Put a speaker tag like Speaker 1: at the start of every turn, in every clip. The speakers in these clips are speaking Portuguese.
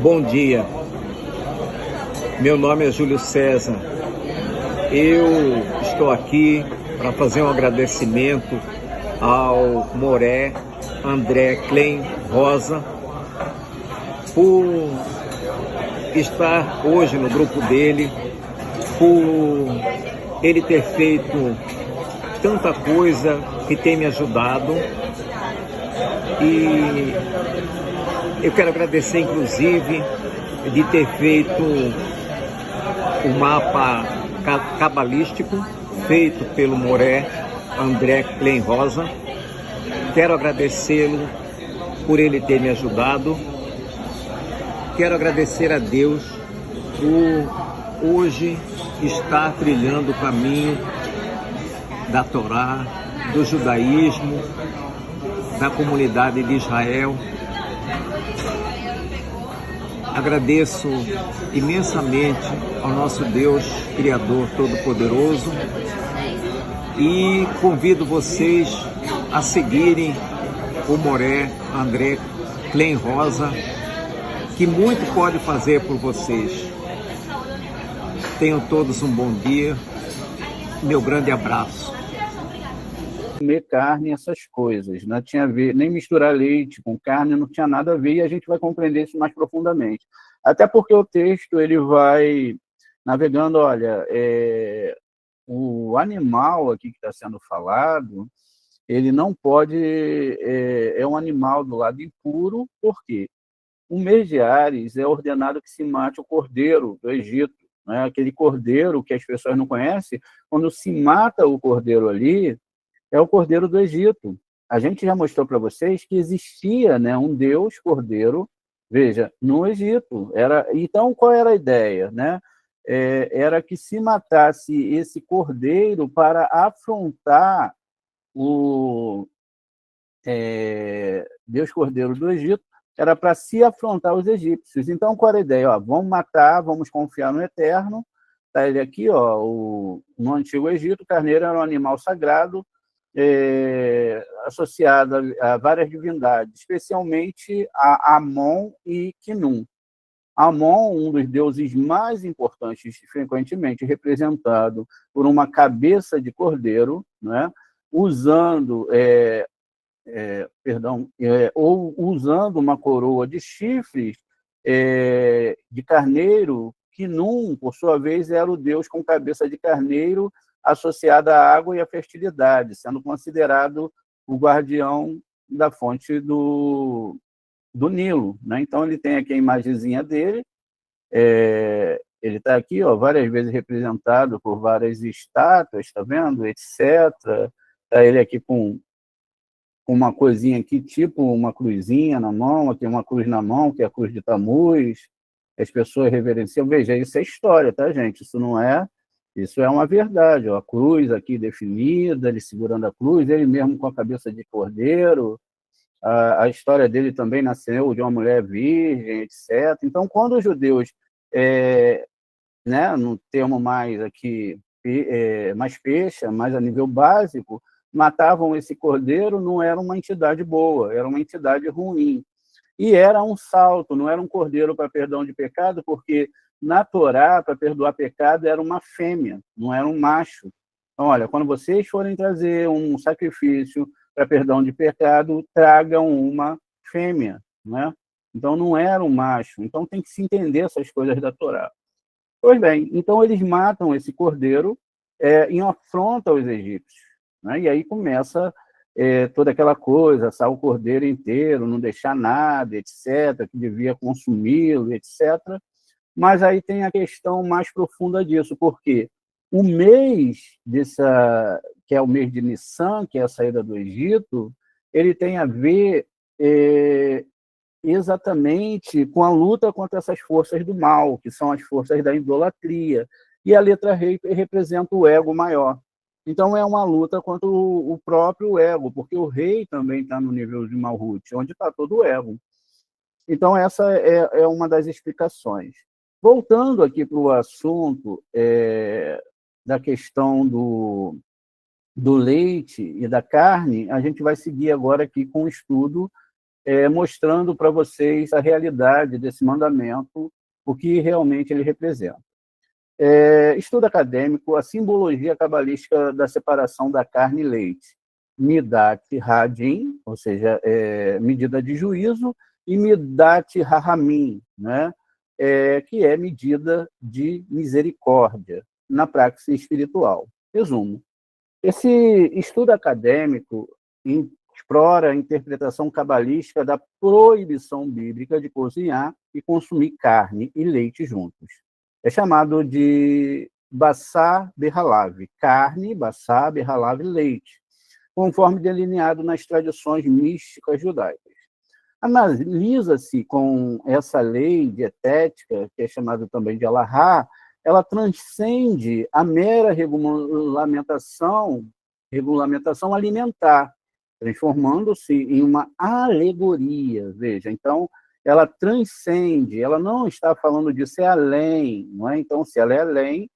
Speaker 1: Bom dia, meu nome é Júlio César. Eu estou aqui para fazer um agradecimento ao Moré André Klein Rosa por estar hoje no grupo dele, por ele ter feito tanta coisa que tem me ajudado. E eu quero agradecer, inclusive, de ter feito o mapa cabalístico feito pelo Moré André Klein Rosa. Quero agradecê-lo por ele ter me ajudado. Quero agradecer a Deus por hoje estar trilhando o caminho da Torá, do judaísmo, da comunidade de Israel. Agradeço imensamente ao nosso Deus, Criador Todo-Poderoso, e convido vocês a seguirem o Moré André Klein Rosa, que muito pode fazer por vocês. Tenham todos um bom dia. Meu grande abraço.
Speaker 2: Comer carne, essas coisas, não tinha a ver, nem misturar leite com carne, não tinha nada a ver, e a gente vai compreender isso mais profundamente. Até porque o texto ele vai navegando, olha, o animal aqui que está sendo falado, ele não pode, é um animal do lado impuro, por quê? O mês de Áries é ordenado que se mate o cordeiro do Egito, né? Aquele cordeiro que as pessoas não conhecem, quando se mata o cordeiro ali, é o cordeiro do Egito. A gente já mostrou para vocês que existia, né, um deus cordeiro, veja, no Egito. Então, qual era a ideia? Né? Era que se matasse esse cordeiro para afrontar o deus cordeiro do Egito, era para se afrontar os egípcios. Então, qual era a ideia? Ó, vamos matar, vamos confiar no Eterno. Está ele aqui, ó, no Antigo Egito, o carneiro era um animal sagrado, associada a várias divindades, especialmente a Amon e Khnum. Amon, um dos deuses mais importantes, frequentemente representado por uma cabeça de cordeiro, né, usando uma coroa de chifres de carneiro. Khnum, por sua vez, era o deus com cabeça de carneiro, associada à água e à fertilidade, sendo considerado o guardião da fonte do Nilo. Né? Então, ele tem aqui a imagenzinha dele, ele está aqui, ó, várias vezes representado por várias estátuas, está vendo? Etc. Está ele aqui com uma coisinha aqui, tipo uma cruzinha na mão, tem uma cruz na mão, que é a cruz de Tamuz, as pessoas reverenciam. Veja, isso é história, tá, gente? Isso é uma verdade, ó, a cruz aqui definida, ele segurando a cruz, ele mesmo com a cabeça de cordeiro, a história dele também nasceu de uma mulher virgem, etc. Então, quando os judeus, né, no termo mais aqui, mais pecha, mais a nível básico, matavam esse cordeiro, não era uma entidade boa, era uma entidade ruim. E era um salto, não era um cordeiro para perdão de pecado, porque na Torá, para perdoar pecado, era uma fêmea, não era um macho. Então, olha, quando vocês forem trazer um sacrifício para perdão de pecado, tragam uma fêmea, né? Então, não era um macho. Então, tem que se entender essas coisas da Torá. Pois bem, então eles matam esse cordeiro em afronta aos egípcios. né? E aí começa toda aquela coisa, assar o cordeiro inteiro, não deixar nada, etc., que devia consumi-lo, etc. Mas aí tem a questão mais profunda disso, porque o mês que é o mês de Nissan, que é a saída do Egito, ele tem a ver exatamente com a luta contra essas forças do mal, que são as forças da idolatria. E a letra rei representa o ego maior. Então, é uma luta contra o próprio ego, porque o rei também está no nível de Malhut, onde está todo o ego. Então, essa é uma das explicações. Voltando aqui para o assunto da questão do leite e da carne, a gente vai seguir agora aqui com um estudo mostrando para vocês a realidade desse mandamento, o que realmente ele representa. Estudo acadêmico, a simbologia cabalística da separação da carne e leite. Midat Hadin, ou seja, medida de juízo, e Midat Rahamim, né? Que é medida de misericórdia na prática espiritual. Resumo. Esse estudo acadêmico explora a interpretação cabalística da proibição bíblica de cozinhar e consumir carne e leite juntos. É chamado de Bassar Behalav, carne, Bassar Behalav, leite, conforme delineado nas tradições místicas judaicas. Analisa-se com essa lei dietética, que é chamada também de Alahá, ela transcende a mera regulamentação alimentar, transformando-se em uma alegoria. Veja, então, ela transcende, ela não está falando de ser além, não é? Então, se ela é além,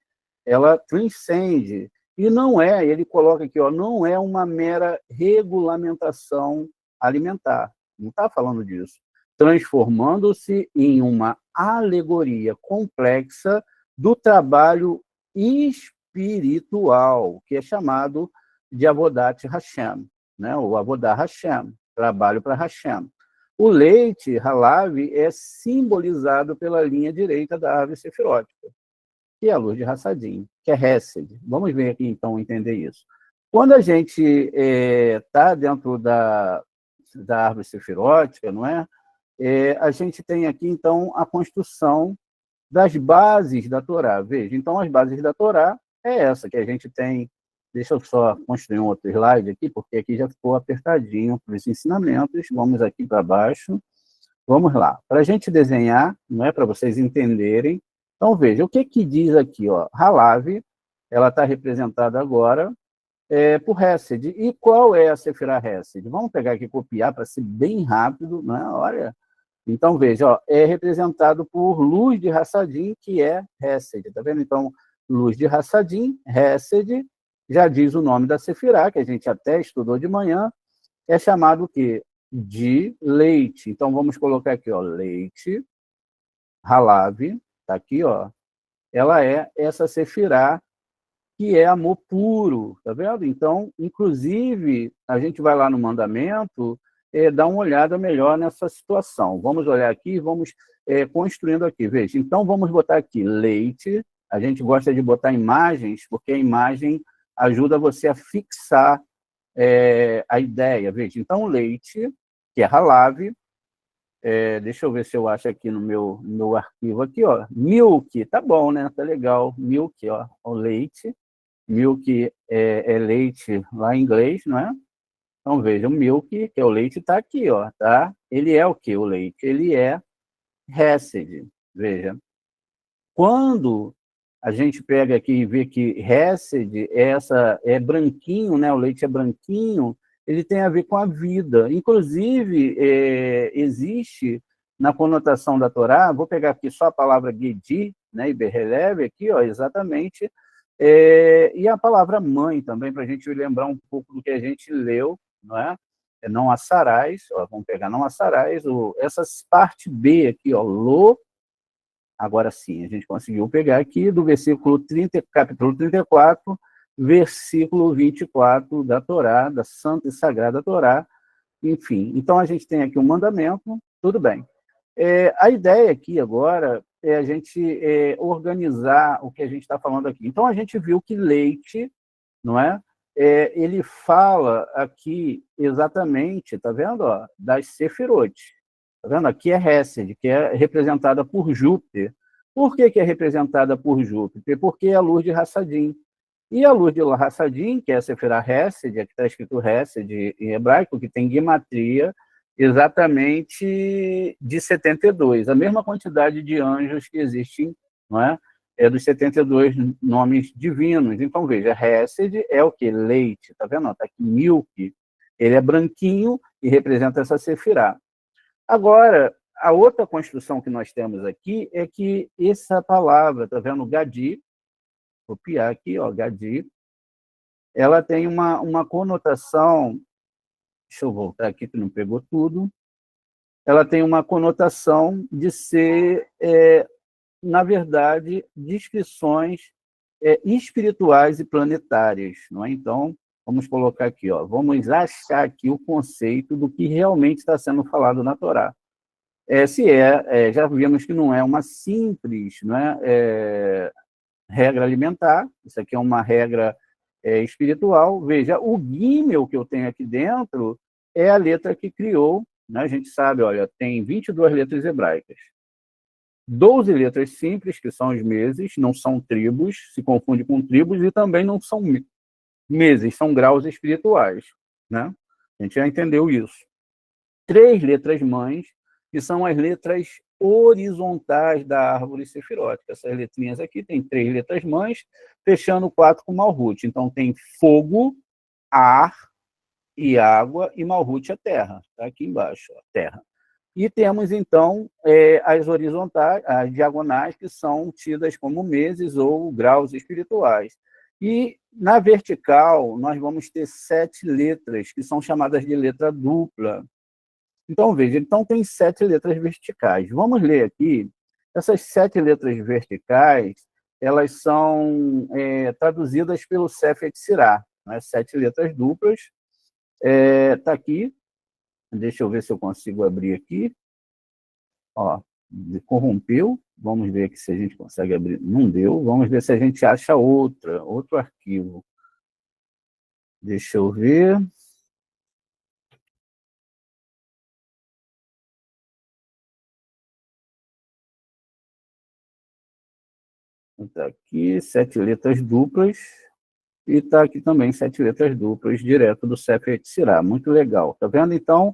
Speaker 2: ela transcende. E não é, ele coloca aqui, não é uma mera regulamentação alimentar. Não está falando disso. Transformando-se em uma alegoria complexa do trabalho espiritual, que é chamado de Avodat Hashem, né? O Avodah Hashem, trabalho para Hashem. O leite, Halav, é simbolizado pela linha direita da árvore sefirótica, que é a luz de Hassadim, que é Hesed. Vamos ver aqui, então, entender isso. Quando a gente está dentro da árvore sefirótica, não é? A gente tem aqui, então, a construção das bases da Torá. Veja, então, as bases da Torá é essa que a gente tem. Deixa eu só construir um outro slide aqui, porque aqui já ficou apertadinho para os ensinamentos. Vamos aqui para baixo. Vamos lá. Para a gente desenhar, não é, para vocês entenderem. Então, veja, o que diz aqui? Halav, ela está representada agora por Hesed. E qual é a Sefirah Hesed? Vamos pegar aqui e copiar para ser bem rápido, né? Olha. Então, veja, é representado por luz de Hassadim, que é Hesed. Tá vendo? Então, luz de Hassadim, Hesed, já diz o nome da Sefirah, que a gente até estudou de manhã, é chamado o quê? De leite. Então, vamos colocar aqui, leite, Halav, está aqui, ela é essa Sefirah que é amor puro, tá vendo? Então, inclusive, a gente vai lá no mandamento, dar uma olhada melhor nessa situação. Vamos olhar aqui, vamos construindo aqui, veja. Então, vamos botar aqui leite, a gente gosta de botar imagens, porque a imagem ajuda você a fixar a ideia, veja. Então, leite, que é Halav, deixa eu ver se eu acho aqui no meu arquivo aqui, milk, tá bom, né? Tá legal, milk, o leite, milk é leite lá em inglês, não é? Então, veja, o milk, que é o leite, está aqui, tá? Ele é o quê? O leite? Ele é Hesed. Veja, quando a gente pega aqui e vê que Hesed é branquinho, né? O leite é branquinho, ele tem a ver com a vida. Inclusive, existe na conotação da Torá, vou pegar aqui só a palavra Gedi, né? E Berreleve aqui, exatamente, e a palavra mãe também, para a gente lembrar um pouco do que a gente leu, não é? Não assarás, vamos pegar não assarás, essa parte B aqui, lo, agora sim, a gente conseguiu pegar aqui do versículo 30, capítulo 34, versículo 24 da Torá, da Santa e Sagrada Torá, enfim. Então, a gente tem aqui um mandamento, tudo bem. A ideia aqui agora é a gente organizar o que a gente está falando aqui. Então, a gente viu que leite, não é? ele fala aqui exatamente, tá vendo? Ó, das Sefirot. Tá vendo? Aqui é Hesed, que é representada por Júpiter. Por que é representada por Júpiter? Porque é a luz de Hassadim. E a luz de Hassadim, que é a Sefirah Hesed, aqui está escrito Hesed em hebraico, que tem guimatria exatamente de 72, a mesma quantidade de anjos que existem, não é? É dos 72 nomes divinos. Então, veja, Hesed é o quê? Leite, tá vendo? Está aqui milk, ele é branquinho e representa essa Sefirah. Agora, a outra construção que nós temos aqui é que essa palavra, tá vendo? Gadi, copiar aqui, ó, Gadi, ela tem uma conotação, deixa eu voltar aqui que não pegou tudo, ela tem uma conotação de ser, na verdade, descrições espirituais e planetárias, não é? Então, vamos colocar aqui, ó, vamos achar aqui o conceito do que realmente está sendo falado na Torá. Já vimos que não é uma simples, não é, regra alimentar, isso aqui é uma regra espiritual. Veja, o Gimel que eu tenho aqui dentro é a letra que criou, né? A gente sabe, olha, tem 22 letras hebraicas. 12 letras simples, que são os meses, não são tribos, se confunde com tribos, e também não são meses, são graus espirituais, né? A gente já entendeu isso. 3 letras mães, que são as letras horizontais da árvore sefirótica. Essas letrinhas aqui tem 3 letras mães, fechando 4 com Malhut. Então, tem fogo, ar e água, e Malhut é terra. Está aqui embaixo, ó, terra. E temos, então, as horizontais, as diagonais, que são tidas como meses ou graus espirituais. E, na vertical, nós vamos ter 7 letras, que são chamadas de letra dupla. Então, veja, então tem 7 letras verticais. Vamos ler aqui. Essas 7 letras verticais, elas são traduzidas pelo Sefer Yetzirah, né? 7 letras duplas. Está aqui. Deixa eu ver se eu consigo abrir aqui. Ó, corrompeu. Vamos ver aqui se a gente consegue abrir. Não deu. Vamos ver se a gente acha outro arquivo. Deixa eu ver. Está aqui, 7 letras duplas. E está aqui também 7 letras duplas, direto do Sefer Yetzirah. Muito legal. Está vendo? Então,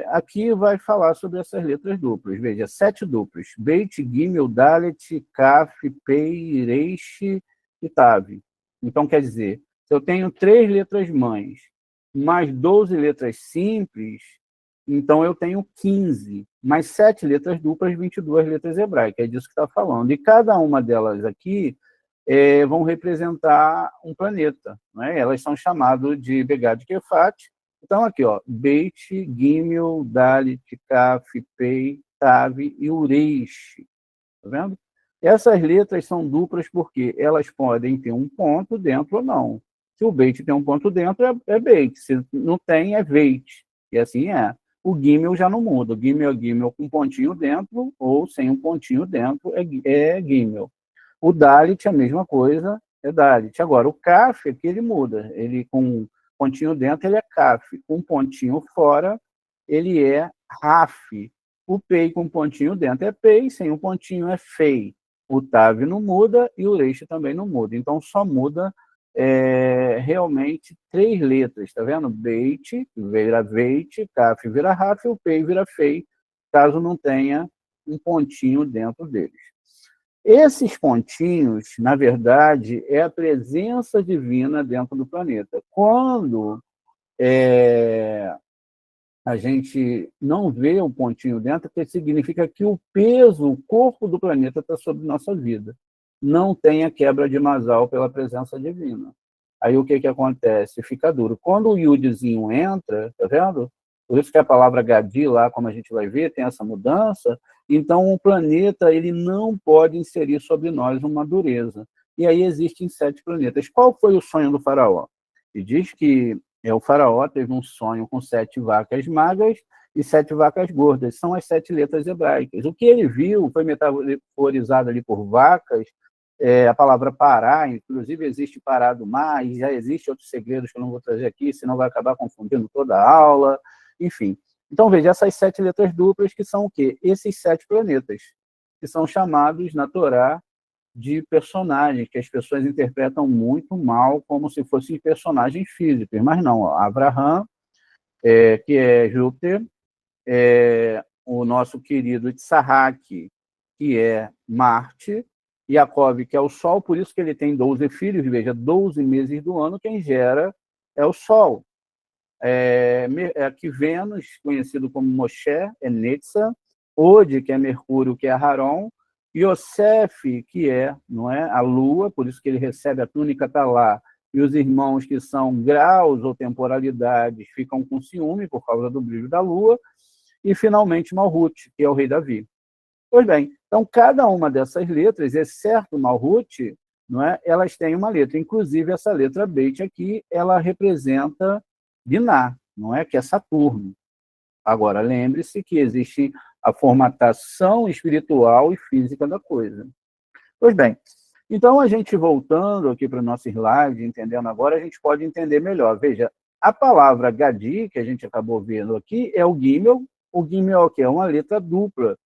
Speaker 2: aqui vai falar sobre essas letras duplas. Veja, 7 duplas. Beit, Gimel, Dalet, Kaf, Pei, Reish e Tav. Então, quer dizer, se eu tenho 3 letras mães, mais 12 letras simples, então eu tenho 15. Mais 7 letras duplas, 22 letras hebraicas. É disso que está falando. E cada uma delas aqui vão representar um planeta, né? Elas são chamadas de Begad Kefat. Então, aqui, ó, Beit, Gimel, Dalet, Kaf, Pei, Tav e Ureish. Tá vendo? Essas letras são duplas porque elas podem ter um ponto dentro ou não. Se o Beit tem um ponto dentro, é Beit. Se não tem, é Veit. E assim é. O Gimel já não muda. O Gimel é Gimel com um pontinho dentro ou sem um pontinho dentro, é Gimel. O Dalet, a mesma coisa, é Dalet. Agora, o Kaf, aqui ele muda. Ele com um pontinho dentro, ele é Kaf. Com um pontinho fora, ele é Raf. O Pei com um pontinho dentro é Pei, sem um pontinho é Fei. O Tav não muda e o Reish também não muda. Então, só muda realmente 3 letras. Está vendo? Beit vira Veit, Kaf vira Raf, o Pei vira Fei, caso não tenha um pontinho dentro deles. Esses pontinhos, na verdade, é a presença divina dentro do planeta. Quando a gente não vê um pontinho dentro, que significa que o peso, o corpo do planeta está sobre nossa vida. Não tem a quebra de Masal pela presença divina. Aí o que acontece? Fica duro. Quando o Yudzinho entra, tá vendo? Por isso que a palavra Gadi lá, como a gente vai ver, tem essa mudança. Então, o planeta ele não pode inserir sobre nós uma dureza. E aí existem 7 planetas. Qual foi o sonho do faraó? Ele diz que o faraó teve um sonho com 7 vacas magras e 7 vacas gordas. São as 7 letras hebraicas. O que ele viu foi metaforizado ali por vacas a palavra parar, inclusive existe parar do mar, e já existe outros segredos que eu não vou trazer aqui, senão vai acabar confundindo toda a aula, enfim. Então, veja, essas 7 letras duplas que são o quê? Esses 7 planetas, que são chamados na Torá de personagens, que as pessoas interpretam muito mal, como se fossem personagens físicos, mas não. Abraham, que é Júpiter, o nosso querido Tzahak, que é Marte, Jacob, que é o Sol, por isso que ele tem 12 filhos, veja, 12 meses do ano, quem gera é o Sol. Aqui Vênus, conhecido como Moshe, é Netzah, Ode, que é Mercúrio, que é Haron, Yosef, que não é, a Lua, por isso que ele recebe a túnica, está lá, e os irmãos que são graus ou temporalidades ficam com ciúme por causa do brilho da Lua, e finalmente Malhut, que é o rei Davi. Pois bem, então cada uma dessas letras, exceto Malhut, não é, elas têm uma letra, inclusive essa letra Beit aqui, ela representa Biná, não é, que é Saturno. Agora, lembre-se que existe a formatação espiritual e física da coisa. Pois bem, então a gente voltando aqui para o nosso slide, entendendo agora, a gente pode entender melhor. Veja, a palavra Gadi, que a gente acabou vendo aqui, é o Gimel. O Gimel é o quê? É uma letra dupla,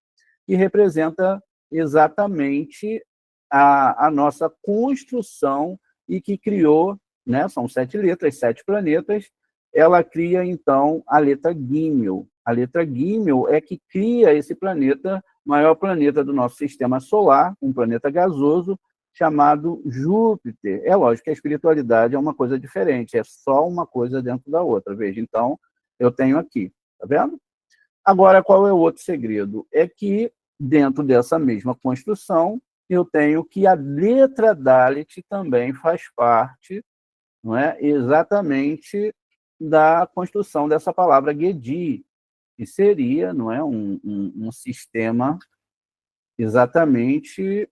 Speaker 2: que representa exatamente a nossa construção e que criou, né, são 7 letras, 7 planetas, ela cria, então, a letra Gimel. A letra Gimel é que cria esse planeta, maior planeta do nosso sistema solar, um planeta gasoso, chamado Júpiter. É lógico que a espiritualidade é uma coisa diferente, é só uma coisa dentro da outra. Veja, então, eu tenho aqui, tá vendo? Agora, qual é o outro segredo? É que, dentro dessa mesma construção, eu tenho que a letra Dalet também faz parte, não é, exatamente da construção dessa palavra Gedi, que seria, não é, um sistema exatamente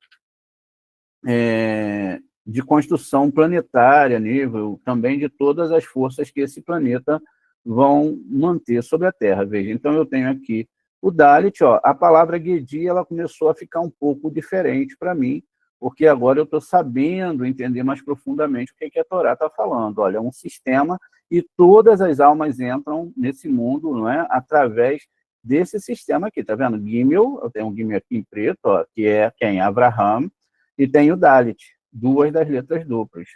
Speaker 2: de construção planetária, nível também de todas as forças que esse planeta vão manter sobre a Terra. Veja, então eu tenho aqui o Dalet, a palavra Gedi, ela começou a ficar um pouco diferente para mim, porque agora eu estou sabendo entender mais profundamente o que a Torá está falando. Olha, é um sistema e todas as almas entram nesse mundo, não é, através desse sistema aqui, tá vendo? Gimel, eu tenho um Gimel aqui em preto, que é quem? Abraham, e tem o Dalet, 2 das letras duplas.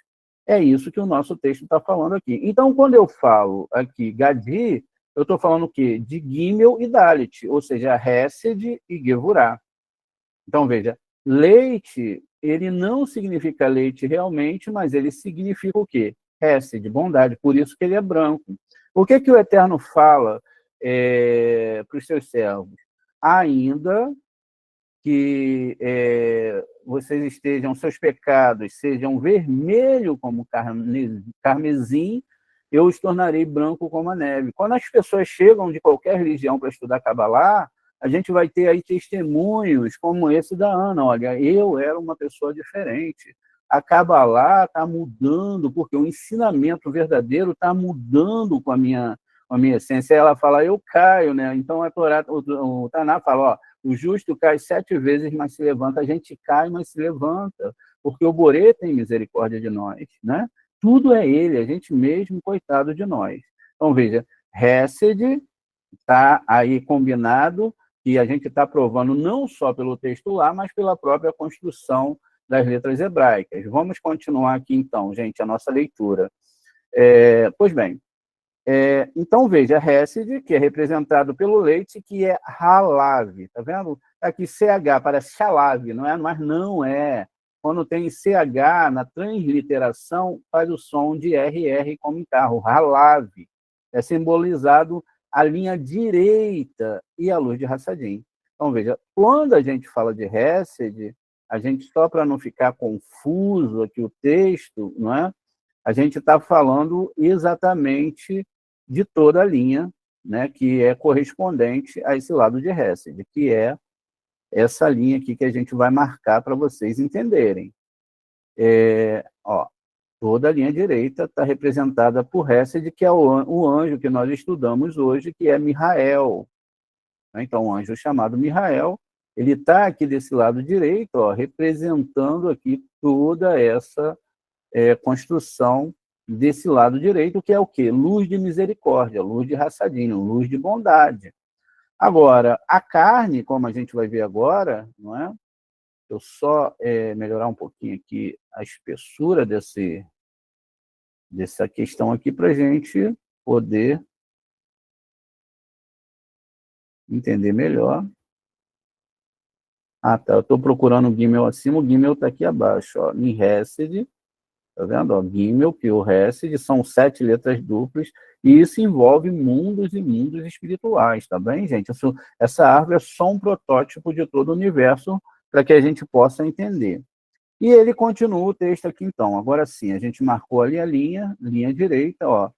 Speaker 2: É isso que o nosso texto está falando aqui. Então, quando eu falo aqui Gadi, eu estou falando o quê? De Gimel e Dalet, ou seja, Hesed e Gevurah. Então, veja, leite, ele não significa leite realmente, mas ele significa o quê? Hesed, bondade, por isso que ele é branco. O que o Eterno fala para os seus servos? Ainda que vocês estejam, seus pecados sejam vermelho como carmesim, eu os tornarei branco como a neve. Quando as pessoas chegam de qualquer religião para estudar Kabbalah, a gente vai ter aí testemunhos como esse da Ana. Olha, eu era uma pessoa diferente. A Kabbalah está mudando, porque o ensinamento verdadeiro está mudando com a minha essência. Ela fala, eu caio, né? Então o Taná fala, o justo cai 7 vezes, mas se levanta. A gente cai, mas se levanta, porque o Borê tem misericórdia de nós, né? Tudo é ele, a gente mesmo, coitado de nós. Então, veja, Hesed está aí combinado, e a gente está provando não só pelo texto lá, mas pela própria construção das letras hebraicas. Vamos continuar aqui, então, gente, a nossa leitura. Pois bem, então, veja, Hesed, que é representado pelo leite, que é Halav, tá vendo? Aqui CH, parece Shalav, não é? Mas não é. Quando tem CH na transliteração, faz o som de RR como em carro, Halav. É simbolizado a linha direita e a luz de Hassadim. Então, veja, quando a gente fala de Hesed, a gente, só para não ficar confuso aqui o texto, não é? A gente está falando exatamente de toda a linha, né, que é correspondente a esse lado de Hesed, que é essa linha aqui que a gente vai marcar para vocês entenderem. Toda a linha direita está representada por Hesed, que é o anjo que nós estudamos hoje, que é Mihael. Então, um anjo chamado Mihael, ele está aqui desse lado direito, ó, representando aqui toda essa construção desse lado direito, que é o quê? Luz de misericórdia, luz de raçadinho, luz de bondade. Agora, a carne, como a gente vai ver agora, não é? Eu só melhorar um pouquinho aqui a espessura dessa questão aqui para a gente poder entender melhor. Ah, tá. Eu estou procurando o Gimel acima, o Gimel está aqui abaixo, ó. Em Hesed, tá vendo? Ó, Gimel, Pio, Hesed, são 7 letras duplas, e isso envolve mundos e mundos espirituais, tá bem, gente? Essa árvore é só um protótipo de todo o universo para que a gente possa entender. E ele continua o texto aqui, então. Agora sim, a gente marcou ali a linha direita, ó,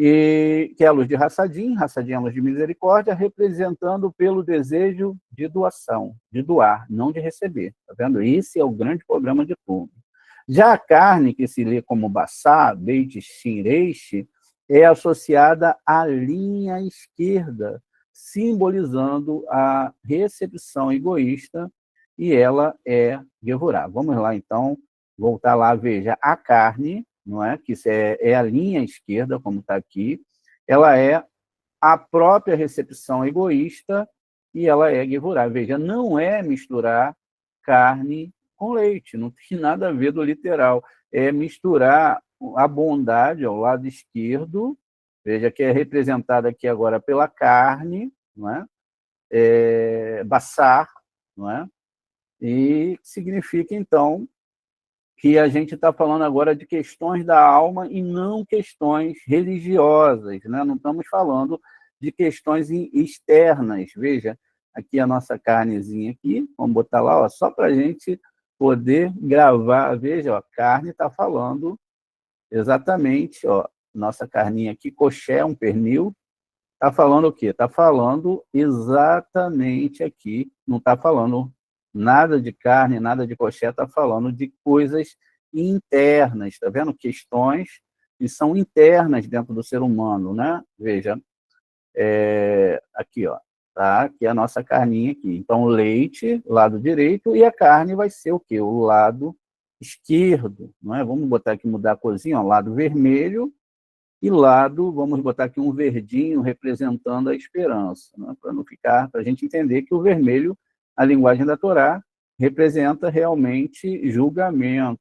Speaker 2: e que é a luz de Hassadim é a luz de misericórdia, representando pelo desejo de doação, de doar, não de receber. Tá vendo? Esse é o grande problema de tudo. Já a carne, que se lê como Bassá, Beit Shin Reish, é associada à linha esquerda, simbolizando a recepção egoísta, e ela é Gevurá. Vamos lá, então, voltar lá, veja, a carne, não é? Que é a linha esquerda, como está aqui, ela é a própria recepção egoísta e ela é Gevurá. Veja, não é misturar carne com leite, não tem nada a ver do literal. É misturar a bondade ao lado esquerdo, veja que é representada aqui agora pela carne, não é? Bassar, não é? E significa, então, que a gente está falando agora de questões da alma e não questões religiosas, né? Não estamos falando de questões externas. Veja, aqui a nossa carnezinha aqui, vamos botar lá, ó, só para a gente poder gravar. Veja, ó, a carne está falando exatamente, ó, nossa carninha aqui, coxé, um pernil, está falando o quê? Está falando exatamente aqui, não está falando nada de carne, nada de coxé, está falando de coisas internas, está vendo? Questões que são internas dentro do ser humano, né? Veja, aqui, ó, tá? Aqui é a nossa carninha aqui. Então, o leite, lado direito, e a carne vai ser o quê? O lado esquerdo, não é? Vamos botar aqui, mudar a corzinha, ó, lado vermelho, e lado, vamos botar aqui um verdinho representando a esperança, né? Para não ficar, para a gente entender que o vermelho, a linguagem da Torá, representa realmente julgamento.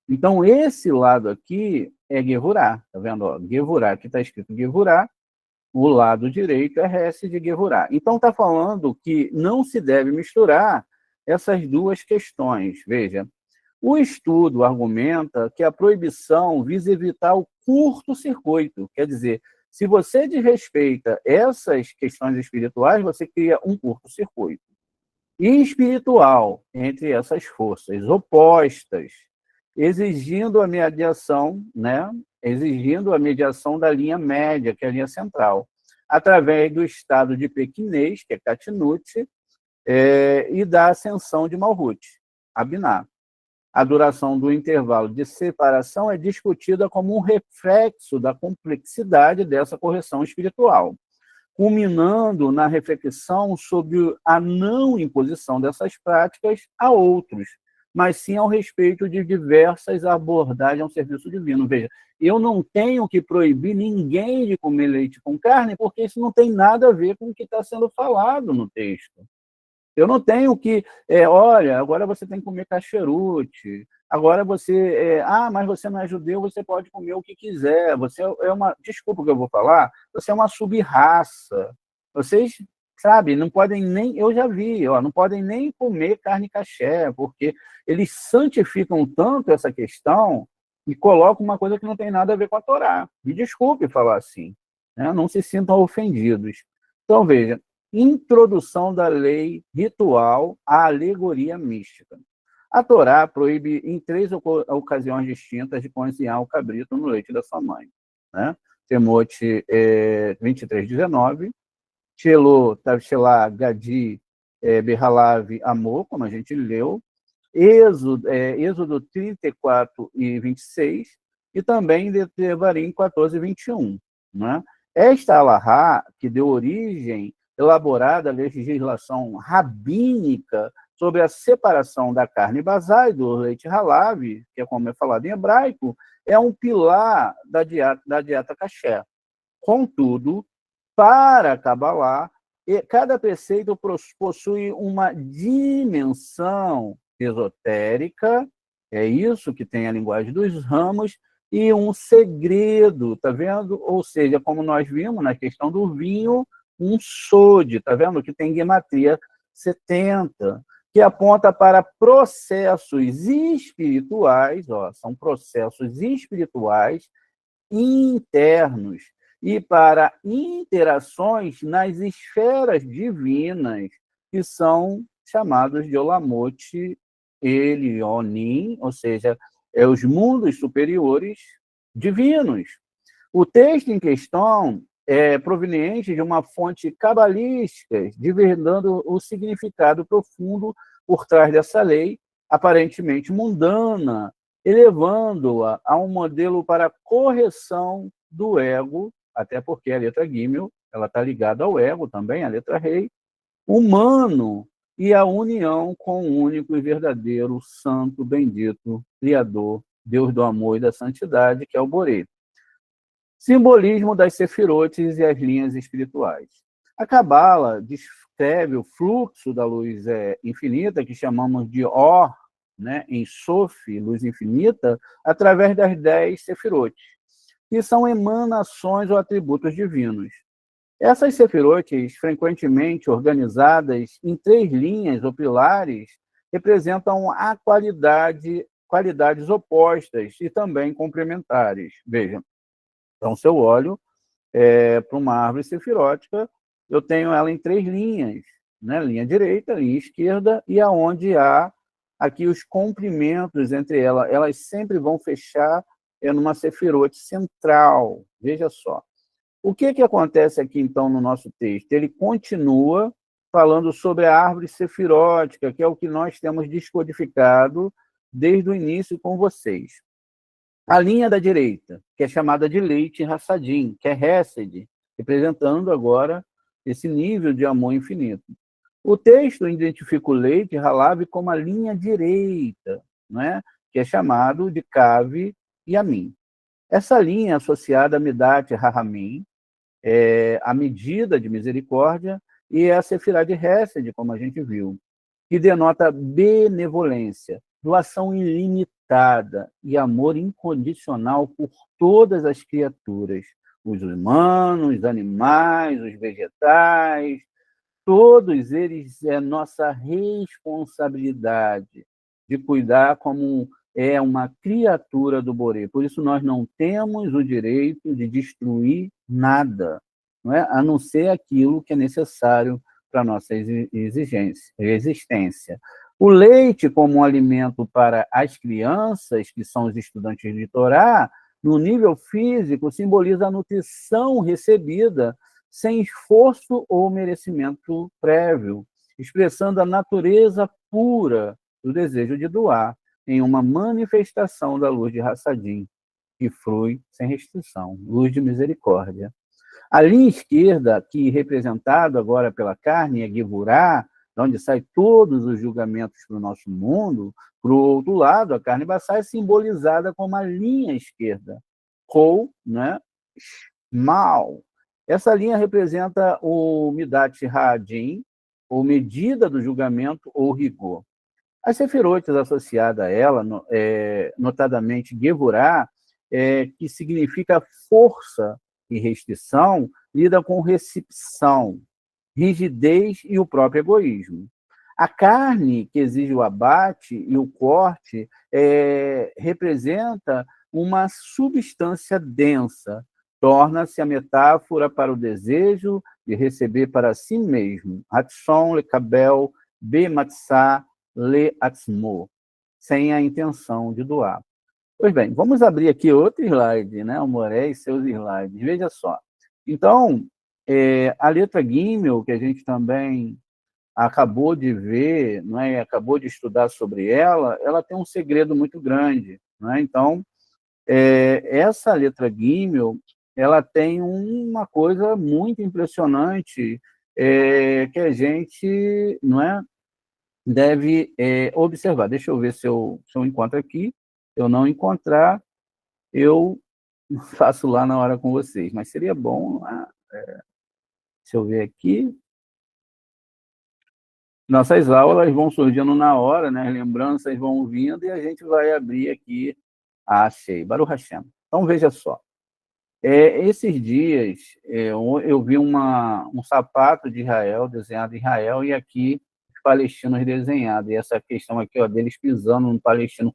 Speaker 2: Então, esse lado aqui é Gevurá, tá vendo? Ó, Gevurá, aqui está escrito Gevurá, o lado direito é Hesed de Gevurá. Então, está falando que não se deve misturar essas duas questões. Veja, o estudo argumenta que a proibição visa evitar o curto-circuito. Quer dizer, se você desrespeita essas questões espirituais, você cria um curto-circuito. E espiritual, entre essas forças opostas, exigindo a mediação, né? Exigindo a mediação da linha média, que é a linha central, através do estado de pequinez, que é Katnut, e da ascensão de Malhut, Abinah. A duração do intervalo de separação é discutida como um reflexo da complexidade dessa correção espiritual, culminando na reflexão sobre a não imposição dessas práticas a outros, mas sim ao respeito de diversas abordagens ao serviço divino. Veja, eu não tenho que proibir ninguém de comer leite com carne, porque isso não tem nada a ver com o que está sendo falado no texto. Eu não tenho que, olha, agora você tem que comer kasherut, agora você, mas você não é judeu, você pode comer o que quiser, você é uma, desculpa o que eu vou falar, você é uma sub-raça. Vocês, sabe, não podem nem, eu já vi, ó, não podem nem comer carne kasher, porque eles santificam tanto essa questão e colocam uma coisa que não tem nada a ver com a Torá. Me desculpe falar assim, né? Não se sintam ofendidos. Então, veja, introdução da lei ritual à alegoria mística. A Torá proíbe em 3 ocasiões distintas de cozinhar o cabrito no leite da sua mãe. Né? Temote 23:19, Tchelo, Tavshelá, Gadi, Berhalav, Amor, como a gente leu, Êxodo 34:26, e também Devarim 14:21. Né? Esta alahá, que deu origem elaborada a legislação rabínica sobre a separação da carne basal e do leite halav, que é como é falado em hebraico, é um pilar da dieta kasher. Contudo, para a Kabbalah, cada preceito possui uma dimensão esotérica, é isso que tem a linguagem dos ramos, e um segredo, tá vendo? Ou seja, como nós vimos na questão do vinho, um sode, tá vendo? Que tem gematria 70, que aponta para processos espirituais, ó, são processos espirituais internos, e para interações nas esferas divinas, que são chamados de Olamot Elionim, ou seja, os mundos superiores divinos. O texto em questão é proveniente de uma fonte cabalística, desvendando o significado profundo por trás dessa lei, aparentemente mundana, elevando-a a um modelo para correção do ego, até porque a letra Gimel ela está ligada ao ego também, a letra Rei, humano, e a união com o único e verdadeiro, santo, bendito, Criador, Deus do amor e da santidade, que é o Borei. Simbolismo das sefirotes e as linhas espirituais. A Cabala descreve o fluxo da luz infinita, que chamamos de Or, né, em Sof, luz infinita, através das 10 sefirotes, que são emanações ou atributos divinos. Essas sefirotes, frequentemente organizadas em 3 linhas ou pilares, representam a qualidades opostas e também complementares. Veja, então, se eu olho para uma árvore sefirótica, eu tenho ela em 3 linhas, né? Linha direita, linha esquerda, e aonde há aqui os comprimentos entre elas, elas sempre vão fechar numa sefirote central. Veja só. O que acontece aqui, então, no nosso texto? Ele continua falando sobre a árvore sefirótica, que é o que nós temos descodificado desde o início com vocês. A linha da direita, que é chamada de leite Hassadim, que é Hesed, representando agora esse nível de amor infinito. O texto identifica o leite Halav como a linha direita, né? Que é chamado de Kav Yamin. Essa linha é associada a Midat Rahamim, a medida de misericórdia, e a Sefirah de Hesed, como a gente viu, que denota benevolência, doação ilimitada e amor incondicional por todas as criaturas, os humanos, os animais, os vegetais, todos eles é nossa responsabilidade de cuidar como uma criatura do Boré. Por isso, nós não temos o direito de destruir nada, não é? A não ser aquilo que é necessário para a nossa existência. O leite, como um alimento para as crianças, que são os estudantes de Torá, no nível físico, simboliza a nutrição recebida sem esforço ou merecimento prévio, expressando a natureza pura do desejo de doar, em uma manifestação da luz de Hassadim, que flui sem restrição, luz de misericórdia. A linha esquerda, que representado agora pela carne, é Gevurah, de onde saem todos os julgamentos para o nosso mundo. Para o outro lado, a carne baçá é simbolizada como a linha esquerda, Kol, né? Mal. Essa linha representa o Midat Ha'adin, ou medida do julgamento ou rigor. As sefirotes associadas a ela, notadamente Gevurah, que significa força e restrição, lida com recepção, rigidez e o próprio egoísmo. A carne, que exige o abate e o corte, representa uma substância densa, torna-se a metáfora para o desejo de receber para si mesmo, Hatson lekabel bematzah leatzmo, sem a intenção de doar. Pois bem, vamos abrir aqui outro slide, né? O Moré e seus slides. Veja só. Então, a letra Gimel, que a gente também acabou de ver, não é? Acabou de estudar sobre ela tem um segredo muito grande. Não é? Então, essa letra Gimel, ela tem uma coisa muito impressionante que a gente, não é, deve observar. Deixa eu ver se eu encontro aqui. Se eu não encontrar, eu faço lá na hora com vocês. Mas seria bom, deixa eu ver aqui. Nossas aulas vão surgindo na hora, né? As lembranças vão vindo e a gente vai abrir aqui. Achei. Baruch Hashem. Então, veja só. Esses dias, eu vi um sapato de Israel, desenhado em Israel, e aqui os palestinos desenhados. E essa questão aqui, ó, deles pisando no palestino,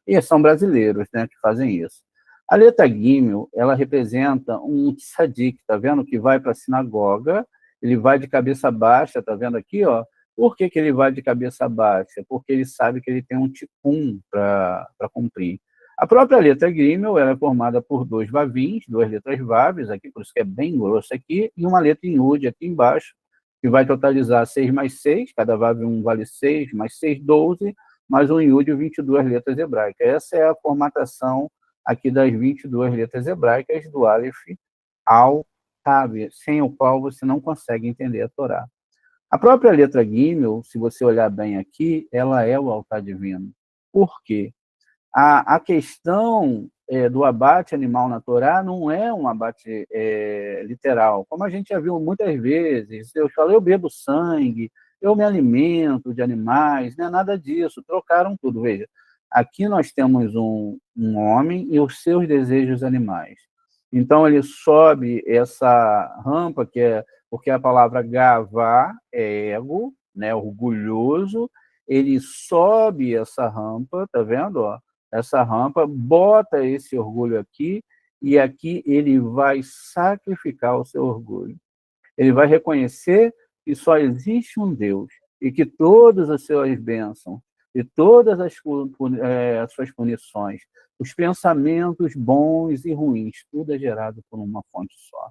Speaker 2: e são brasileiros, né, que fazem isso. A letra Gimel, ela representa um tzadik, tá vendo? Que vai para a sinagoga, ele vai de cabeça baixa, tá vendo aqui, ó? Por que ele vai de cabeça baixa? Porque ele sabe que ele tem um tikkun para cumprir. A própria letra Gimel ela é formada por dois vavins, duas letras vaves, aqui, por isso que é bem grosso aqui, e uma letra Yud aqui embaixo, que vai totalizar 6 mais 6, cada vav vale 6, mais 6, 12, mais um Yud, 22 letras hebraicas. Essa é a formatação aqui das 22 letras hebraicas do Aleph ao Tav, sem o qual você não consegue entender a Torá. A própria letra Gimel, se você olhar bem aqui, ela é o altar divino. Por quê? A questão do abate animal na Torá não é um abate literal, como a gente já viu muitas vezes. Eu falo, eu bebo sangue, eu me alimento de animais, não é nada disso, trocaram tudo. Veja, aqui nós temos um homem e os seus desejos animais. Então, ele sobe essa rampa, porque a palavra gavá é ego, né, orgulhoso, ele sobe essa rampa, tá vendo, ó? Essa rampa, bota esse orgulho aqui, e aqui ele vai sacrificar o seu orgulho. Ele vai reconhecer que só existe um Deus, e que todas as suas bênçãos, e todas as suas punições, os pensamentos bons e ruins, tudo é gerado por uma fonte só.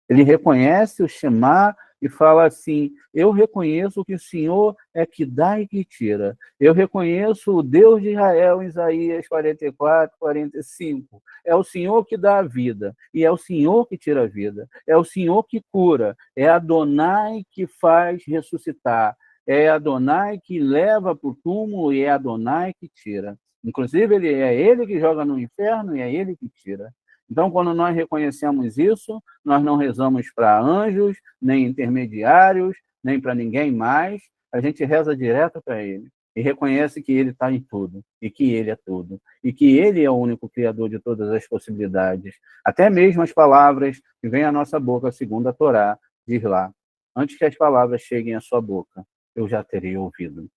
Speaker 2: Ele reconhece o Shema e fala assim, eu reconheço que o Senhor é que dá e que tira. Eu reconheço o Deus de Israel, em Isaías 44, 45. É o Senhor que dá a vida, e é o Senhor que tira a vida. É o Senhor que cura, é Adonai que faz ressuscitar. É Adonai que leva para o túmulo e é Adonai que tira. Inclusive, é ele que joga no inferno e é ele que tira. Então, quando nós reconhecemos isso, nós não rezamos para anjos, nem intermediários, nem para ninguém mais, a gente reza direto para ele e reconhece que ele está em tudo, e que ele é tudo, e que ele é o único criador de todas as possibilidades. Até mesmo as palavras que vêm à nossa boca, segundo a Torá, diz lá, antes que as palavras cheguem à sua boca, eu já terei ouvido.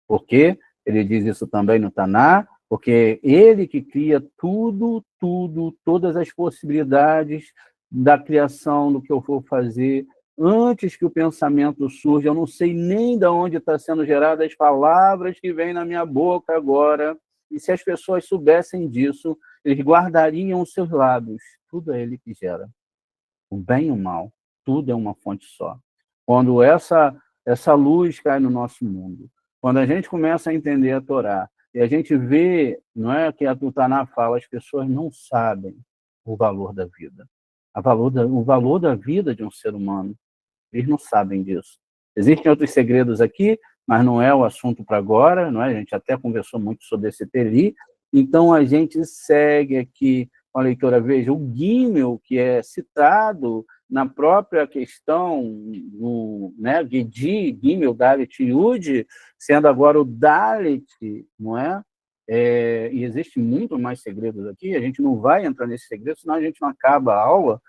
Speaker 2: Por quê? Ele diz isso também no Taná, porque ele que cria tudo, todas as possibilidades da criação, do que eu vou fazer, antes que o pensamento surja, eu não sei nem de onde está sendo geradas as palavras que vêm na minha boca agora, e se as pessoas soubessem disso, eles guardariam os seus lábios. Tudo é ele que gera, o bem e o mal, tudo é uma fonte só. Quando essa luz cai no nosso mundo, quando a gente começa a entender a Torá, e a gente vê, não é que a Taná fala, as pessoas não sabem o valor da vida. O valor da vida de um ser humano. Eles não sabem disso. Existem outros segredos aqui, mas não é o assunto para agora, não é? A gente até conversou muito sobre esse Teli. Então, a gente segue aqui com a leitura. Veja, o Gimel, que é citado na própria questão do Gedi, Gimel, Dalet, Yud, sendo agora o Dalet, não é? E existe muito mais segredos aqui, a gente não vai entrar nesse segredo, senão a gente não acaba a aula.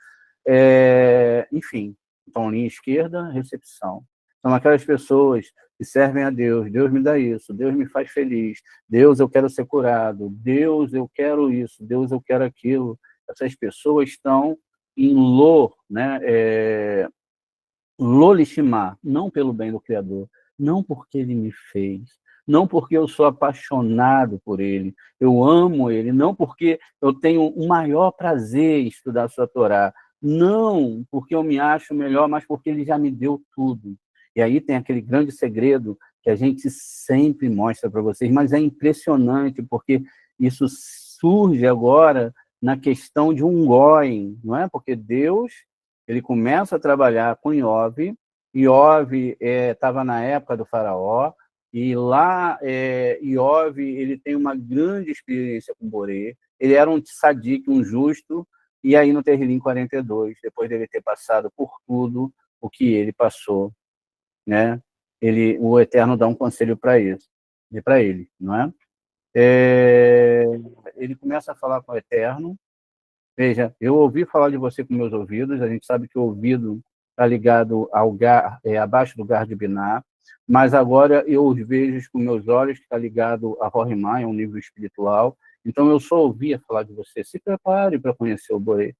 Speaker 2: Enfim, então, linha esquerda, recepção. São aquelas pessoas que servem a Deus, Deus me dá isso, Deus me faz feliz, Deus, eu quero ser curado, Deus, eu quero isso, Deus, eu quero aquilo. Essas pessoas estão em lo lishma, não pelo bem do Criador, não porque ele me fez, não porque eu sou apaixonado por ele, eu amo ele, não porque eu tenho o maior prazer em estudar a sua Torá, não porque eu me acho melhor, mas porque ele já me deu tudo. E aí tem aquele grande segredo que a gente sempre mostra para vocês, mas é impressionante, porque isso surge agora na questão de um Goim, não é? Porque Deus, ele começa a trabalhar com Iov, Iove estava na época do faraó, e lá Iove ele tem uma grande experiência com Boré. Ele era um tzadik, um justo, e aí no Terrilim 42, depois dele ter passado por tudo o que ele passou, né? O Eterno dá um conselho para isso, e para ele, não é? Ele começa a falar com o Eterno. Veja, eu ouvi falar de você com meus ouvidos, a gente sabe que o ouvido está ligado ao abaixo do Gar de Biná, mas agora eu os vejo com meus olhos, que está ligado a Rorimá, é um nível espiritual. Então eu só ouvia falar de você. Se prepare para conhecer o Boré.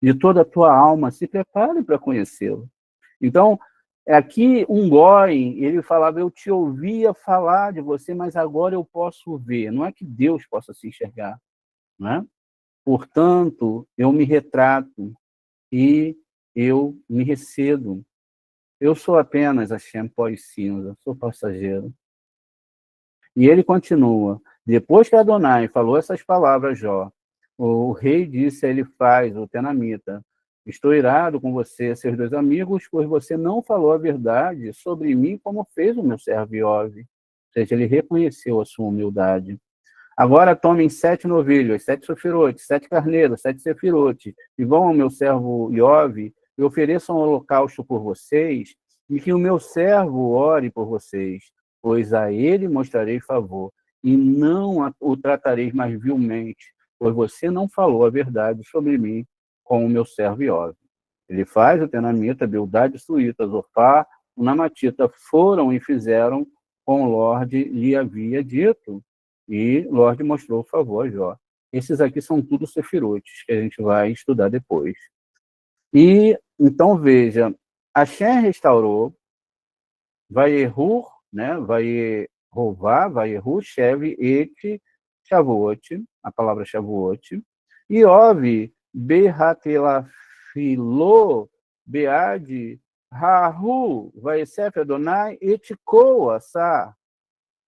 Speaker 2: De toda a tua alma, se prepare para conhecê-lo. Então, aqui um goi, ele falava, eu te ouvia falar de você, mas agora eu posso ver. Não é que Deus possa se enxergar, não é? Portanto, eu me retrato e eu me recedo. Eu sou apenas Hashem pós-cinza, sou passageiro. E ele continua, depois que Adonai falou essas palavras, Jó, o rei disse a Elifaz, o tenamita, estou irado com você, seus dois amigos, pois você não falou a verdade sobre mim como fez o meu servo Iove. Ou seja, ele reconheceu a sua humildade. Agora tomem 7 novilhas, 7 sofirotes, 7 carneiros, 7 sefirotes, e vão ao meu servo Iove e ofereçam um holocausto por vocês, e que o meu servo ore por vocês, pois a ele mostrarei favor, e não o tratareis mais vilmente, pois você não falou a verdade sobre mim com o meu servo Iove. Ele faz o tenamita, Bildade, Suíta, Zofar, o Namatita foram e fizeram com o Lorde lhe havia dito. E Lorde mostrou o favor a Jó. Esses aqui são tudo sefirotes, que a gente vai estudar depois. E, então, veja, Hashem restaurou, Vaierur, né? Vaierová, Vaierur, Shev, Et, Shavuot, a palavra Shavuot, e Ove, Behatelafilo, Bead, Rahu, Vaesef Adonai, Et Koa, Sa,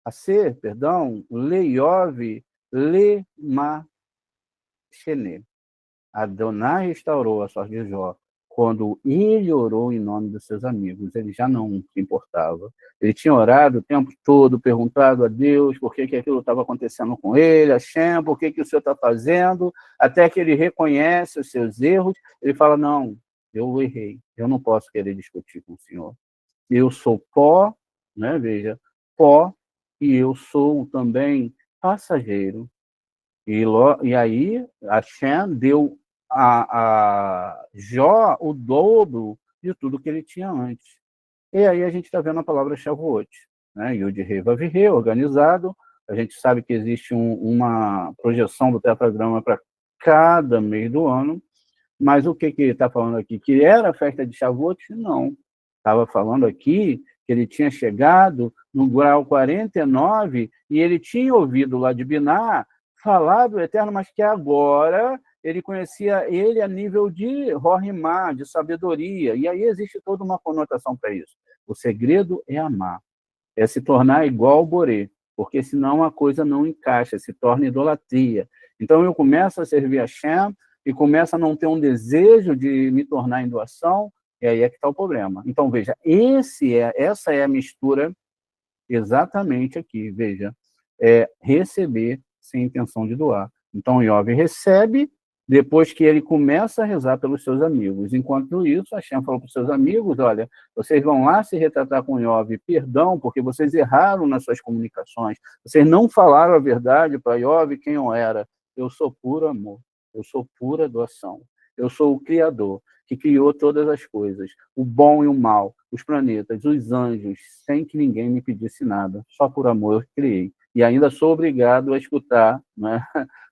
Speaker 2: a ser, perdão, Leiove, Lema, Xené. Adonai restaurou a sorte de Jó quando ele orou em nome dos seus amigos. Ele já não se importava. Ele tinha orado o tempo todo, perguntado a Deus por que aquilo estava acontecendo com ele, Hashem, por que o Senhor está fazendo, até que ele reconhece os seus erros. Ele fala, não, eu errei, eu não posso querer discutir com o Senhor. Eu sou pó, né? Veja, pó, e eu sou também passageiro. E aí, Hashem deu a Jó o dobro de tudo que ele tinha antes. E aí a gente está vendo a palavra Shavuot, né? Yud-Heh Vav-Heh, organizado. A gente sabe que existe uma projeção do tetragrama para cada mês do ano, mas o que ele está falando aqui? Que era a festa de Shavuot? Não. Estava falando aqui que ele tinha chegado no grau 49 e ele tinha ouvido lá de Biná falar do Eterno, mas que agora ele conhecia ele a nível de Rorimá, de sabedoria. E aí existe toda uma conotação para isso. O segredo é amar, é se tornar igual ao Boré, porque senão a coisa não encaixa, se torna idolatria. Então eu começo a servir a Hashem e começo a não ter um desejo de me tornar em doação, e aí é que está o problema. Então, veja, essa é a mistura exatamente aqui, veja, receber sem intenção de doar. Então, Iove recebe depois que ele começa a rezar pelos seus amigos. Enquanto isso, Hashem falou para os seus amigos, olha, vocês vão lá se retratar com Iove, perdão, porque vocês erraram nas suas comunicações, vocês não falaram a verdade para Iove quem eu era. Eu sou puro amor, eu sou pura doação, eu sou o Criador, que criou todas as coisas, o bom e o mal, os planetas, os anjos, sem que ninguém me pedisse nada. Só por amor eu criei. E ainda sou obrigado a escutar, né?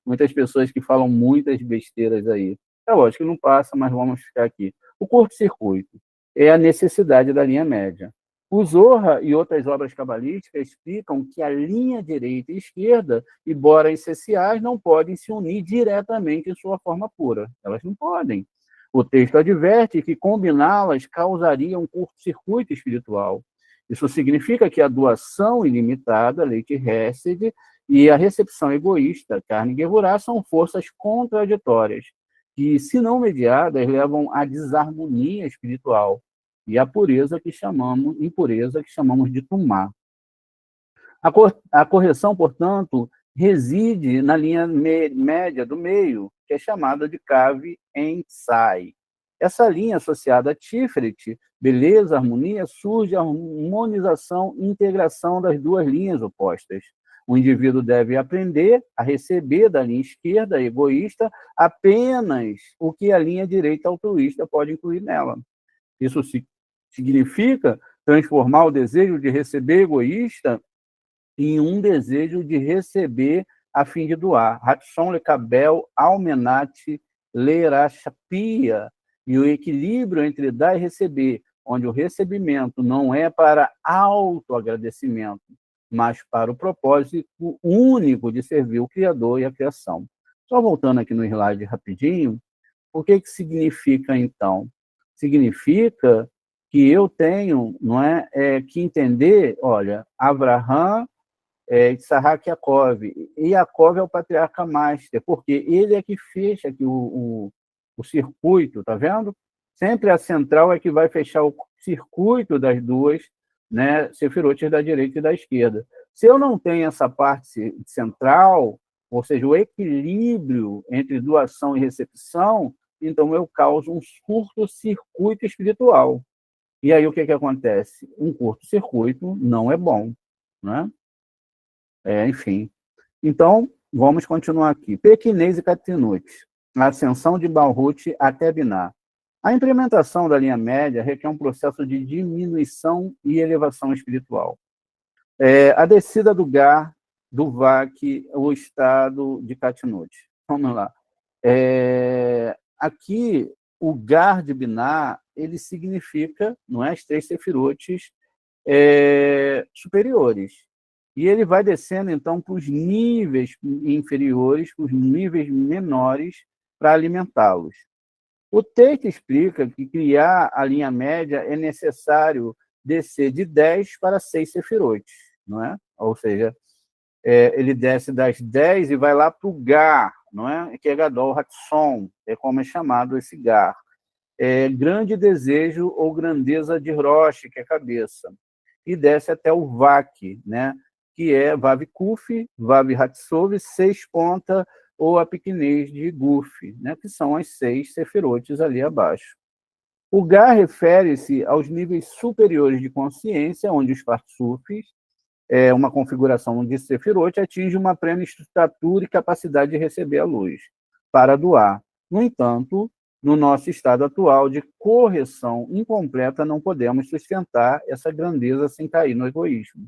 Speaker 2: Muitas pessoas que falam muitas besteiras aí. É lógico que não passa, mas vamos ficar aqui. O curto-circuito é a necessidade da linha média. O Zohar e outras obras cabalísticas explicam que a linha direita e esquerda, embora essenciais, não podem se unir diretamente em sua forma pura. Elas não podem. O texto adverte que combiná-las causaria um curto-circuito espiritual. Isso significa que a doação ilimitada, leite Hesed, e a recepção egoísta, carne e gevurá, são forças contraditórias, que, se não mediadas, levam à desarmonia espiritual. e a pureza que chamamos, impureza que chamamos de tumá. A correção, portanto, reside na linha média do meio, que é chamada de Cave em Sai. Essa linha associada a Tiferet, beleza, harmonia, surge a harmonização e integração das duas linhas opostas. O indivíduo deve aprender a receber da linha esquerda, egoísta, apenas o que a linha direita altruísta pode incluir nela. Isso significa transformar o desejo de receber egoísta em um desejo de receber a fim de doar. Ratson Lekabel Almenat Lerachapia, e o equilíbrio entre dar e receber, onde o recebimento não é para autoagradecimento, mas para o propósito único de servir o Criador e a criação. Só voltando aqui no slide rapidinho, o que significa, então? Significa que eu tenho, não é, que entender, olha, Abraham, Isaac e Yaakov. E Yaakov é o patriarca master, porque ele é que fecha aqui o circuito, tá vendo? Sempre a central é que vai fechar o circuito das duas, né, sefirotes da direita e da esquerda. Se eu não tenho essa parte central, ou seja, o equilíbrio entre doação e recepção, então eu causo um curto-circuito espiritual. E aí o que acontece? Um curto-circuito não é bom, né? Enfim. Então, vamos continuar aqui. Pequinês e Catinute. A ascensão de Malhut até Binah. A implementação da linha média requer um processo de diminuição e elevação espiritual. A descida do Gar, do Vak, o estado de Catinute. Vamos lá. Aqui, o Gar de Binah, ele significa, não é, as três sefirotes superiores. E ele vai descendo, então, para os níveis inferiores, para os níveis menores, para alimentá-los. O texto explica que criar a linha média é necessário descer de 10 para 6 sefirotes, não é? Ou seja, ele desce das 10 e vai lá para o Gar, não é? Que é Gadol Hatson, é como é chamado esse Gar. Grande desejo ou grandeza de Rosh, que é cabeça. E desce até o Vak, né? Que é Vav Kuf, Vav Hatsov, 6 ponta, ou a pequenez de Guf, né? Que são as 6 sefirotes ali abaixo. O Gar refere-se aos níveis superiores de consciência, onde os Parsufis, uma configuração de sefirote, atinge uma plena estrutura e capacidade de receber a luz, para doar. No entanto, no nosso estado atual de correção incompleta, não podemos sustentar essa grandeza sem cair no egoísmo.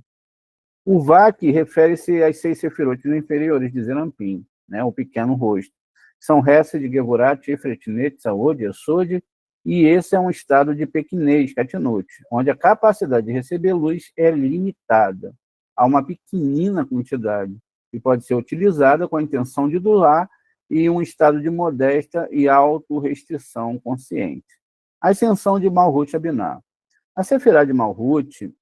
Speaker 2: O Vak refere-se às 6 sefirotes inferiores de Zerampim, né, o pequeno rosto. São Hesed, Gevurat, Tiferet, Netzahod, Yesod, e esse é um estado de pequenez, Catinute, onde a capacidade de receber luz é limitada a uma pequenina quantidade, que pode ser utilizada com a intenção de doar e um estado de modéstia e autorrestrição consciente. A ascensão de Malhut a Binah. A Sefirá de Malhut,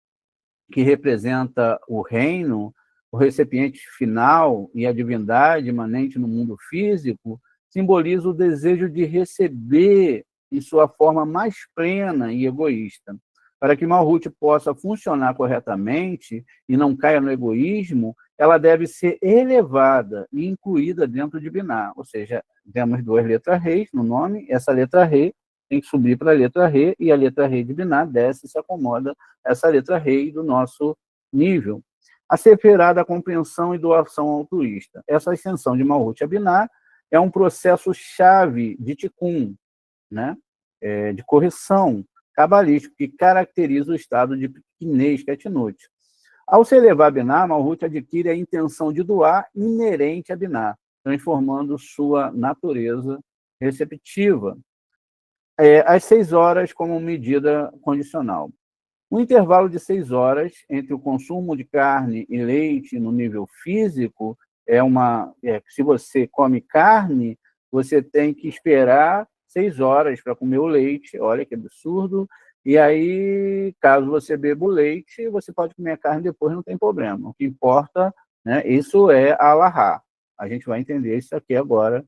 Speaker 2: que representa o reino, o recipiente final e a divindade imanente no mundo físico, simboliza o desejo de receber em sua forma mais plena e egoísta. Para que Malhut possa funcionar corretamente e não caia no egoísmo, ela deve ser elevada e incluída dentro de Binah. Ou seja, temos 2 letras reis no nome, essa letra rei tem que subir para a letra rei, e a letra rei de Binah desce e se acomoda essa letra rei do nosso nível. A Sefirá da compreensão e doação altruísta. Essa ascensão de Malhut a Binah é um processo chave de Tikkun, né? De correção cabalístico, que caracteriza o estado de pequenez, Catinute. Ao se elevar a Binah, Malhut adquire a intenção de doar inerente a Binah, transformando sua natureza receptiva. Às 6 horas como medida condicional. Um intervalo de 6 horas entre o consumo de carne e leite no nível físico se você come carne, você tem que esperar 6 horas para comer o leite, olha que absurdo, e aí, caso você beba o leite, você pode comer a carne depois, não tem problema. O que importa, né, isso é a alahá. A gente vai entender isso aqui agora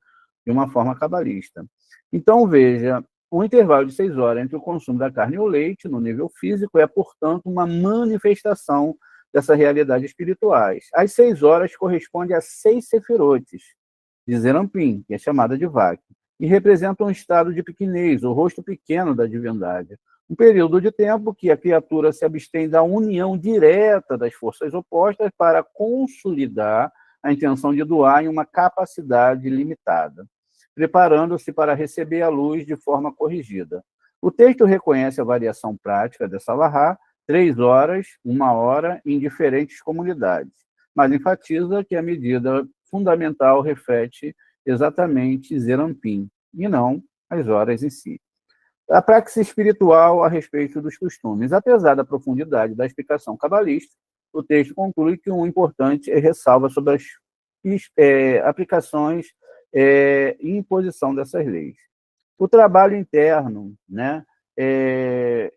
Speaker 2: de uma forma cabalista. Então, veja, O intervalo de 6 horas entre o consumo da carne e o leite, no nível físico, é, portanto, uma manifestação dessa realidade espirituais. As 6 horas correspondem a 6 sefirotes de Zerampim, que é chamada de Vak, e representam um estado de pequenez, o rosto pequeno da divindade. Um período de tempo que a criatura se abstém da união direta das forças opostas para consolidar a intenção de doar em uma capacidade limitada, preparando-se para receber a luz de forma corrigida. O texto reconhece a variação prática dessa lahá, 3 horas, 1 hora, em diferentes comunidades, mas enfatiza que a medida fundamental reflete exatamente Zerampim, e não as horas em si. A prática espiritual a respeito dos costumes. Apesar da profundidade da explicação cabalística, o texto conclui que o importante é ressalva sobre as aplicações e imposição dessas leis. O trabalho interno, né,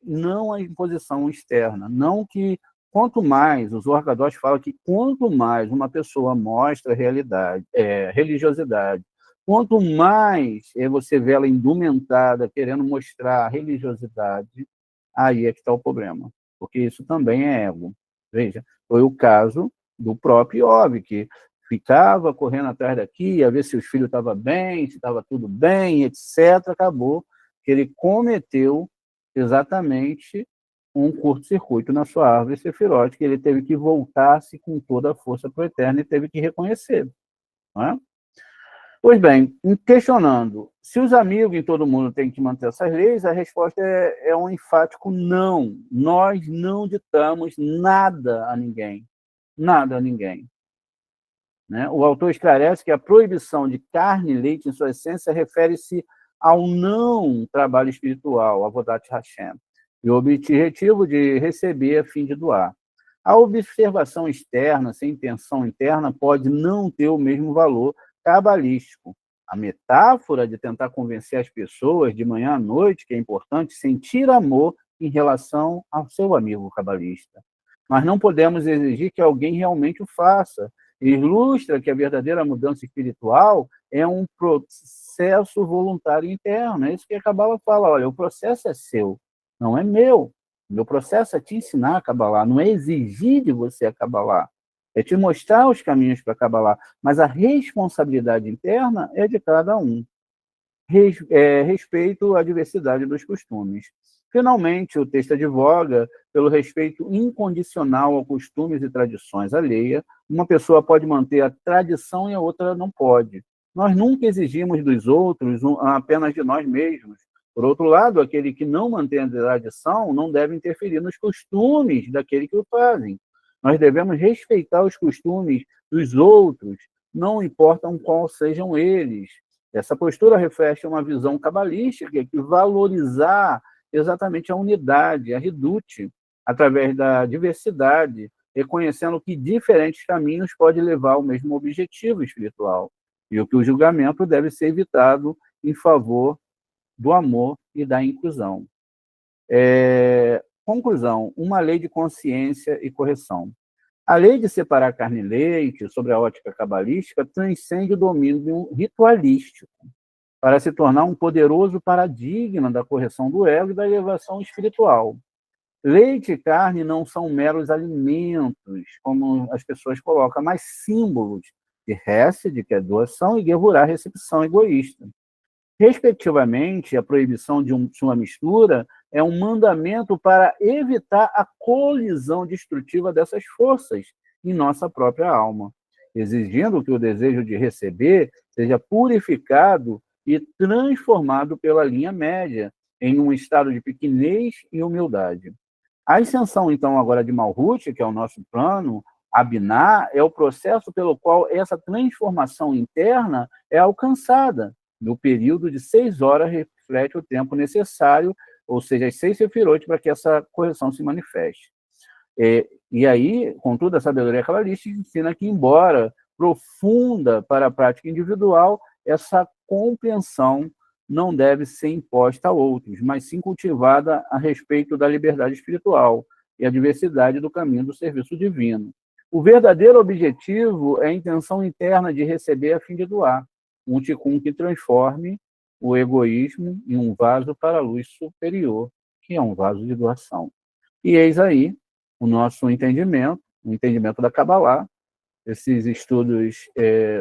Speaker 2: não a imposição externa, não que quanto mais, os Orgadosh falam que quanto mais uma pessoa mostra religiosidade, quanto mais você vê ela indumentada, querendo mostrar religiosidade, aí é que está o problema, porque isso também é ego. Veja, foi o caso do próprio Iov, que ficava correndo atrás daqui, a ver se os filhos estavam bem, se estava tudo bem, etc. Acabou que ele cometeu exatamente um curto-circuito na sua árvore sefirote, que ele teve que voltar-se com toda a força para o eterno e teve que reconhecer. Não é? Pois bem, questionando, se os amigos em todo mundo têm que manter essas leis, a resposta é um enfático não. Nós não ditamos nada a ninguém. Nada a ninguém. Né? O autor esclarece que a proibição de carne e leite, em sua essência, refere-se ao não trabalho espiritual, Avodat Hashem, e o objetivo de receber a fim de doar. A observação externa, sem intenção interna, pode não ter o mesmo valor cabalístico. A metáfora de tentar convencer as pessoas de manhã à noite que é importante sentir amor em relação ao seu amigo cabalista. Mas não podemos exigir que alguém realmente o faça. Ilustra que a verdadeira mudança espiritual é um processo voluntário interno. É isso que a Kabbalah fala. Olha, o processo é seu, não é meu. Meu processo é te ensinar a Kabbalah, não é exigir de você a Kabbalah. É te mostrar os caminhos para a Kabbalah. Mas a responsabilidade interna é de cada um. Respeito à diversidade dos costumes. Finalmente, o texto advoga pelo respeito incondicional a costumes e tradições alheias. Uma pessoa pode manter a tradição e a outra não pode. Nós nunca exigimos dos outros apenas de nós mesmos. Por outro lado, aquele que não mantém a tradição não deve interferir nos costumes daquele que o fazem. Nós devemos respeitar os costumes dos outros, não importam quais sejam eles. Essa postura reflete uma visão cabalística que valorizar exatamente a unidade, a redute, através da diversidade, reconhecendo que diferentes caminhos podem levar ao mesmo objetivo espiritual, e que o julgamento deve ser evitado em favor do amor e da inclusão. Conclusão, uma lei de consciência e correção. A lei de separar carne e leite, sobre a ótica cabalística, transcende o domínio ritualístico, para se tornar um poderoso paradigma da correção do ego e da elevação espiritual. Leite e carne não são meros alimentos, como as pessoas colocam, mas símbolos de Hesed, que é doação, e Gevurah, recepção egoísta. Respectivamente, a proibição de uma mistura é um mandamento para evitar a colisão destrutiva dessas forças em nossa própria alma, exigindo que o desejo de receber seja purificado e transformado pela linha média em um estado de pequenez e humildade. A ascensão, então, agora de Malhut, que é o nosso plano, a Binah, é o processo pelo qual essa transformação interna é alcançada. No período de 6 horas reflete o tempo necessário, ou seja, as 6 sefirot, para que essa correção se manifeste. E aí, contudo, a sabedoria cabalística ensina que, embora profunda para a prática individual, essa compreensão não deve ser imposta a outros, mas sim cultivada a respeito da liberdade espiritual e a diversidade do caminho do serviço divino. O verdadeiro objetivo é a intenção interna de receber a fim de doar, um tikkun que transforme o egoísmo em um vaso para a luz superior, que é um vaso de doação. E eis aí o nosso entendimento, o entendimento da Kabbalah. Esses estudos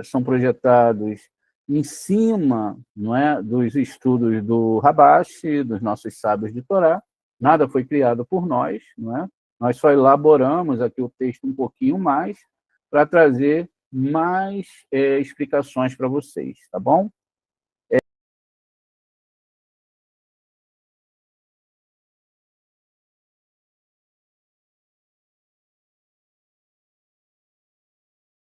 Speaker 2: são projetados em cima, não é, dos estudos do Rabashi, dos nossos sábios de Torá. Nada foi criado por nós, não é? Nós só elaboramos aqui o texto um pouquinho mais para trazer mais explicações para vocês, tá bom?